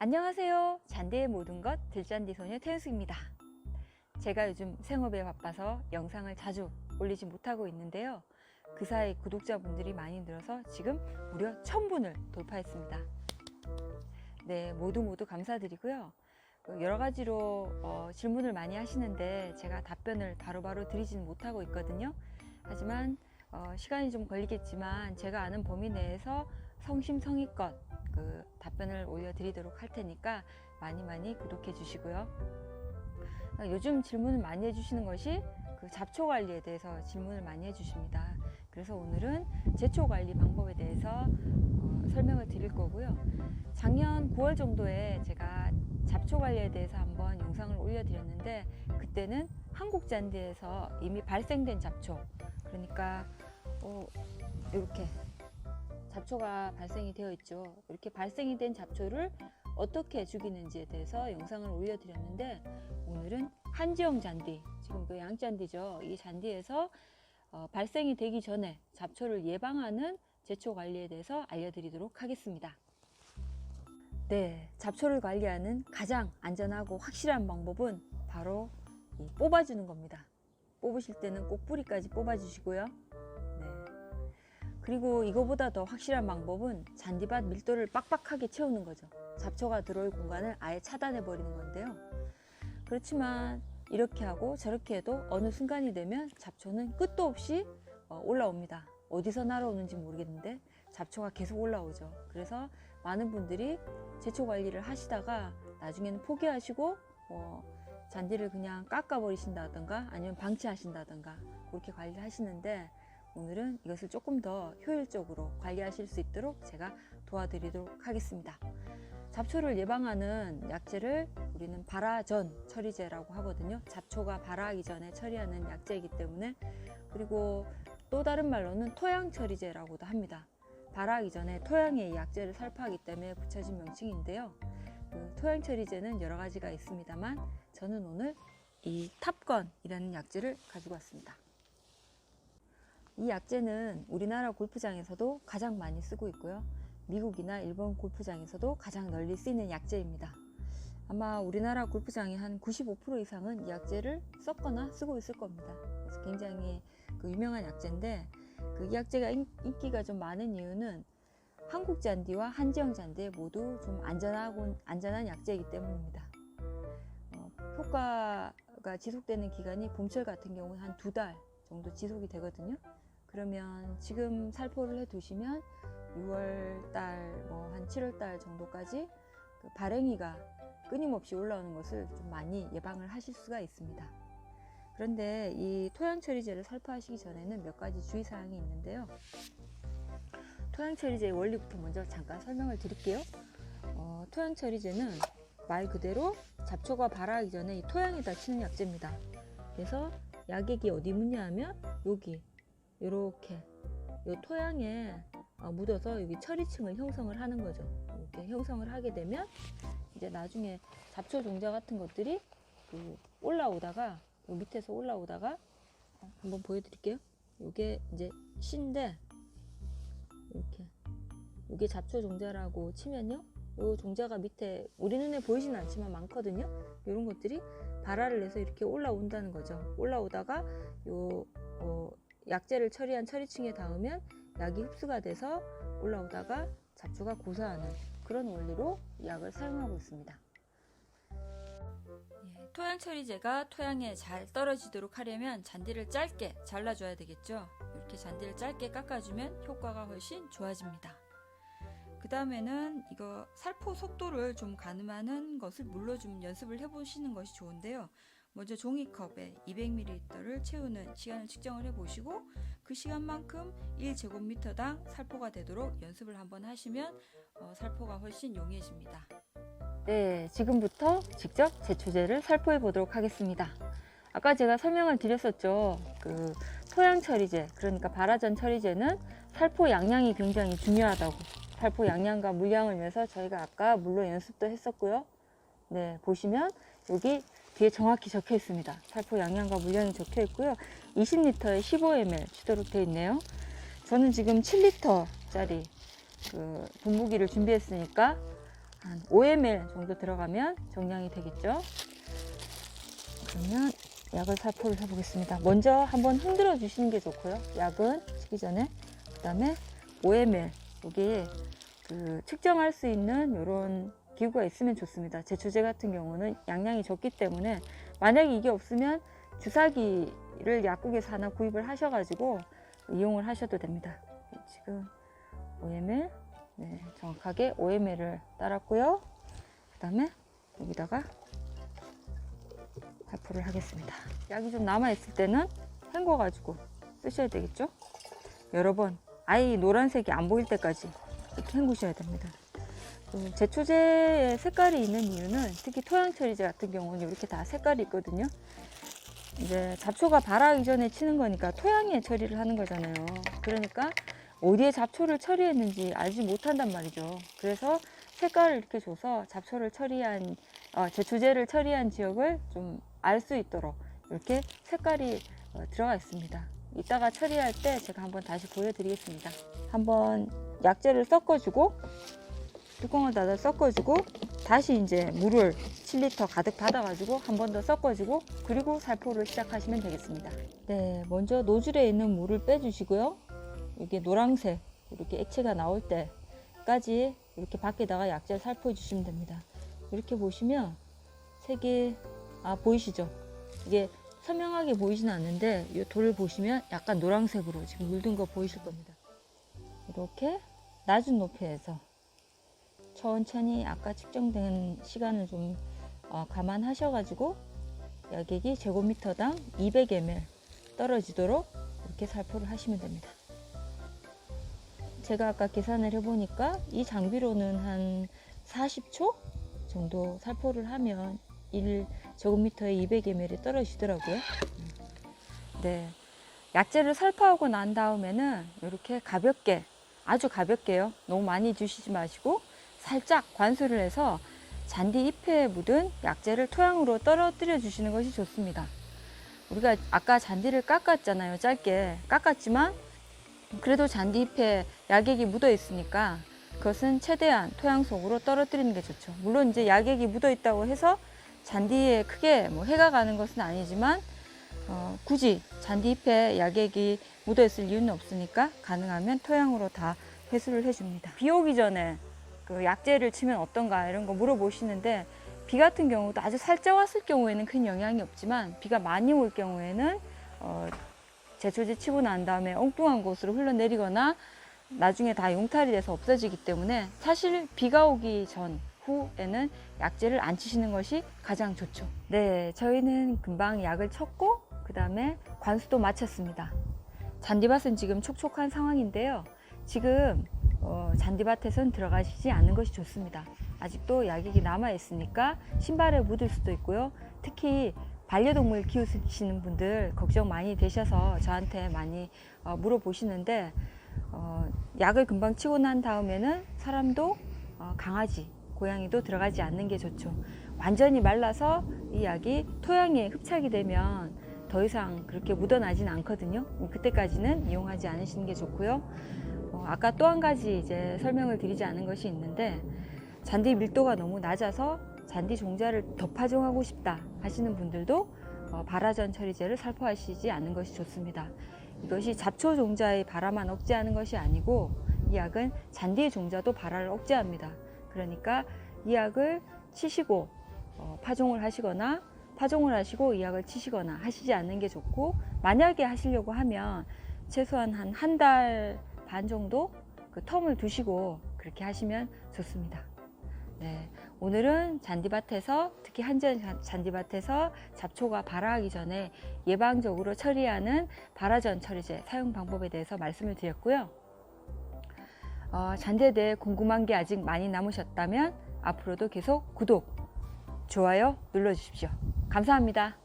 안녕하세요. 잔디의 모든 것 들잔디 소녀 태은숙입니다. 제가 요즘 생업에 바빠서 영상을 자주 올리지 못하고 있는데요. 그 사이 구독자분들이 많이 늘어서 지금 무려 1000분을 돌파했습니다. 네, 모두 감사드리고요. 여러 가지로 질문을 많이 하시는데 제가 답변을 바로바로 드리지는 못하고 있거든요. 하지만 시간이 좀 걸리겠지만 제가 아는 범위 내에서 성심성의껏 답변을 올려드리도록 할 테니까 많이 구독해 주시고요. 요즘 질문을 많이 해주시는 것이 잡초 관리에 대해서 질문을 많이 해주십니다. 그래서 오늘은 제초 관리 방법에 대해서 설명을 드릴 거고요. 작년 9월 정도에 제가 잡초 관리에 대해서 한번 영상을 올려드렸는데 그때는 한국 잔디에서 이미 발생된 잡초, 그러니까 이렇게 잡초가 발생이 되어 있죠. 이렇게 발생이 된 잡초를 어떻게 죽이는지에 대해서 영상을 올려드렸는데 오늘은 한지형 잔디, 지금 양잔디죠. 이 잔디에서 발생이 되기 전에 잡초를 예방하는 제초 관리에 대해서 알려드리도록 하겠습니다. 네, 잡초를 관리하는 가장 안전하고 확실한 방법은 바로 뽑아주는 겁니다. 뽑으실 때는 꼭 뿌리까지 뽑아주시고요. 그리고 이거보다 더 확실한 방법은 잔디밭 밀도를 빡빡하게 채우는 거죠. 잡초가 들어올 공간을 아예 차단해 버리는 건데요. 그렇지만 이렇게 하고 저렇게 해도 어느 순간이 되면 잡초는 끝도 없이 올라옵니다. 어디서 날아오는지 모르겠는데 잡초가 계속 올라오죠. 그래서 많은 분들이 제초 관리를 하시다가 나중에는 포기하시고 잔디를 그냥 깎아 버리신다던가 아니면 방치하신다던가 그렇게 관리를 하시는데, 오늘은 이것을 조금 더 효율적으로 관리하실 수 있도록 제가 도와드리도록 하겠습니다. 잡초를 예방하는 약재를 우리는 발화전 처리제라고 하거든요. 잡초가 발화하기 전에 처리하는 약재이기 때문에. 그리고 또 다른 말로는 토양 처리제라고도 합니다. 발화하기 전에 토양에 이 약재를 살포하기 때문에 붙여진 명칭인데요. 토양 처리제는 여러 가지가 있습니다만 저는 오늘 이 탑건이라는 약재를 가지고 왔습니다. 이 약재는 우리나라 골프장에서도 가장 많이 쓰고 있고요. 미국이나 일본 골프장에서도 가장 널리 쓰이는 약재입니다. 아마 우리나라 골프장의 한 95% 이상은 이 약재를 썼거나 쓰고 있을 겁니다. 그래서 굉장히 유명한 약재인데 이 약재가 인기가 좀 많은 이유는 한국 잔디와 한지형 잔디에 모두 좀 안전한 약재이기 때문입니다. 효과가 지속되는 기간이 봄철 같은 경우는 한 2달 정도 지속이 되거든요. 그러면 지금 살포를 해 두시면 6월달, 한 7월달 정도까지 발행이가 끊임없이 올라오는 것을 좀 많이 예방을 하실 수가 있습니다. 그런데 이 토양 처리제를 살포하시기 전에는 몇 가지 주의사항이 있는데요. 토양 처리제의 원리부터 먼저 잠깐 설명을 드릴게요. 토양 처리제는 말 그대로 잡초가 발화하기 전에 이 토양에다 치는 약재입니다. 그래서 약액이 어디 묻냐 하면 여기 이렇게 이 토양에 묻어서 여기 처리층을 형성을 하는 거죠. 이렇게 형성을 하게 되면 이제 나중에 잡초 종자 같은 것들이 올라오다가 요 밑에서 올라오다가 한번 보여드릴게요. 이게 이제 씨인데 이렇게 이게 잡초 종자라고 치면요, 요 종자가 밑에 우리 눈에 보이지는 않지만 많거든요. 이런 것들이 발화를 해서 이렇게 올라온다는 거죠. 올라오다가 약재를 처리한 처리층에 닿으면 약이 흡수가 돼서 올라오다가 잡초가 고사하는 그런 원리로 약을 사용하고 있습니다. 토양 처리제가 토양에 잘 떨어지도록 하려면 잔디를 짧게 잘라줘야 되겠죠. 이렇게 잔디를 짧게 깎아주면 효과가 훨씬 좋아집니다. 그 다음에는 이거 살포 속도를 좀 가늠하는 것을 물로 좀 연습을 해보시는 것이 좋은데요. 먼저 종이컵에 200ml를 채우는 시간을 측정을 해보시고 그 시간만큼 1제곱미터당 살포가 되도록 연습을 한번 하시면 살포가 훨씬 용이해집니다. 네, 지금부터 직접 제초제를 살포해 보도록 하겠습니다. 아까 제가 설명을 드렸었죠. 토양 처리제, 그러니까 발화전 처리제는 살포 양량이 굉장히 중요하다고. 살포 양량과 물량을 위해서 저희가 아까 물로 연습도 했었고요. 네, 보시면 여기 뒤에 정확히 적혀 있습니다. 살포 양량과 물량이 적혀 있고요. 20리터에 15ml 주도록 되어 있네요. 저는 지금 7리터짜리 분무기를 준비했으니까 한 5ml 정도 들어가면 정량이 되겠죠. 그러면 약을 살포를 해보겠습니다. 먼저 한번 흔들어 주시는 게 좋고요. 약은 치기 전에. 그 다음에 5ml, 여기 그 측정할 수 있는 이런 기구가 있으면 좋습니다. 제초제 같은 경우는 양량이 적기 때문에 만약에 이게 없으면 주사기를 약국에서 하나 구입을 하셔가지고 이용을 하셔도 됩니다. 지금 5ml, 네, 정확하게 5ml를 따랐고요. 그 다음에 여기다가 살포를 하겠습니다. 약이 좀 남아있을 때는 헹궈가지고 쓰셔야 되겠죠. 여러 번 아예 노란색이 안 보일 때까지 이렇게 헹구셔야 됩니다. 제초제에 색깔이 있는 이유는 특히 토양처리제 같은 경우는 이렇게 다 색깔이 있거든요. 이제 잡초가 발화하기 전에 치는 거니까 토양에 처리를 하는 거잖아요. 그러니까 어디에 잡초를 처리했는지 알지 못한단 말이죠. 그래서 색깔을 이렇게 줘서 잡초를 처리한 제초제를 처리한 지역을 좀 알 수 있도록 이렇게 색깔이 들어가 있습니다. 이따가 처리할 때 제가 한번 다시 보여드리겠습니다. 한번 약재를 섞어주고 뚜껑을 닫아 섞어주고 다시 이제 물을 7리터 가득 받아가지고 한 번 더 섞어주고 그리고 살포를 시작하시면 되겠습니다. 네, 먼저 노즐에 있는 물을 빼주시고요. 이게 노란색 이렇게 액체가 나올 때까지 이렇게 밖에다가 약재를 살포해 주시면 됩니다. 이렇게 보시면 색이 보이시죠? 이게 선명하게 보이지는 않는데 이 돌을 보시면 약간 노란색으로 지금 물든 거 보이실 겁니다. 이렇게 낮은 높이에서 천천히 아까 측정된 시간을 좀 감안하셔가지고 약액이 제곱미터당 200ml 떨어지도록 이렇게 살포를 하시면 됩니다. 제가 아까 계산을 해보니까 이 장비로는 한 40초 정도 살포를 하면 1제곱미터에 200ml이 떨어지더라고요. 네, 약재를 살포하고 난 다음에는 이렇게 가볍게, 아주 가볍게요. 너무 많이 주시지 마시고 살짝 관수를 해서 잔디 잎에 묻은 약재를 토양으로 떨어뜨려 주시는 것이 좋습니다. 우리가 아까 잔디를 깎았잖아요. 짧게 깎았지만 그래도 잔디 잎에 약액이 묻어 있으니까 그것은 최대한 토양 속으로 떨어뜨리는 게 좋죠. 물론 이제 약액이 묻어 있다고 해서 잔디에 크게 해가 가는 것은 아니지만 굳이 잔디 잎에 약액이 묻어 있을 이유는 없으니까 가능하면 토양으로 다 회수를 해줍니다. 비 오기 전에 그 약재를 치면 어떤가 이런 거 물어보시는데 비 같은 경우도 아주 살짝 왔을 경우에는 큰 영향이 없지만 비가 많이 올 경우에는 제초제 치고 난 다음에 엉뚱한 곳으로 흘러내리거나 나중에 다 용탈이 돼서 없어지기 때문에 사실 비가 오기 전 후에는 약재를 안 치시는 것이 가장 좋죠. 네, 저희는 금방 약을 쳤고 그 다음에 관수도 마쳤습니다. 잔디밭은 지금 촉촉한 상황인데요. 지금 잔디밭에선 들어가시지 않는 것이 좋습니다. 아직도 약액이 남아 있으니까 신발에 묻을 수도 있고요. 특히 반려동물 키우시는 분들 걱정 많이 되셔서 저한테 많이 물어보시는데 약을 금방 치고 난 다음에는 사람도 강아지, 고양이도 들어가지 않는 게 좋죠. 완전히 말라서 이 약이 토양에 흡착이 되면 더 이상 그렇게 묻어나진 않거든요. 그때까지는 이용하지 않으시는 게 좋고요. 아까 또 한 가지 이제 설명을 드리지 않은 것이 있는데 잔디 밀도가 너무 낮아서 잔디 종자를 더 파종하고 싶다 하시는 분들도 발화전 처리제를 살포하시지 않는 것이 좋습니다. 이것이 잡초 종자의 발화만 억제하는 것이 아니고 이 약은 잔디의 종자도 발화를 억제합니다. 그러니까 이 약을 치시고 파종을 하시거나 파종을 하시고 이 약을 치시거나 하시지 않는 게 좋고 만약에 하시려고 하면 최소한 한 달 반 정도 그 텀을 두시고 그렇게 하시면 좋습니다. 네, 오늘은 잔디밭에서 특히 한전 잔디밭에서 잡초가 발화하기 전에 예방적으로 처리하는 발화전 처리제 사용 방법에 대해서 말씀을 드렸고요. 잔디에 대해 궁금한 게 아직 많이 남으셨다면 앞으로도 계속 구독, 좋아요 눌러주십시오. 감사합니다.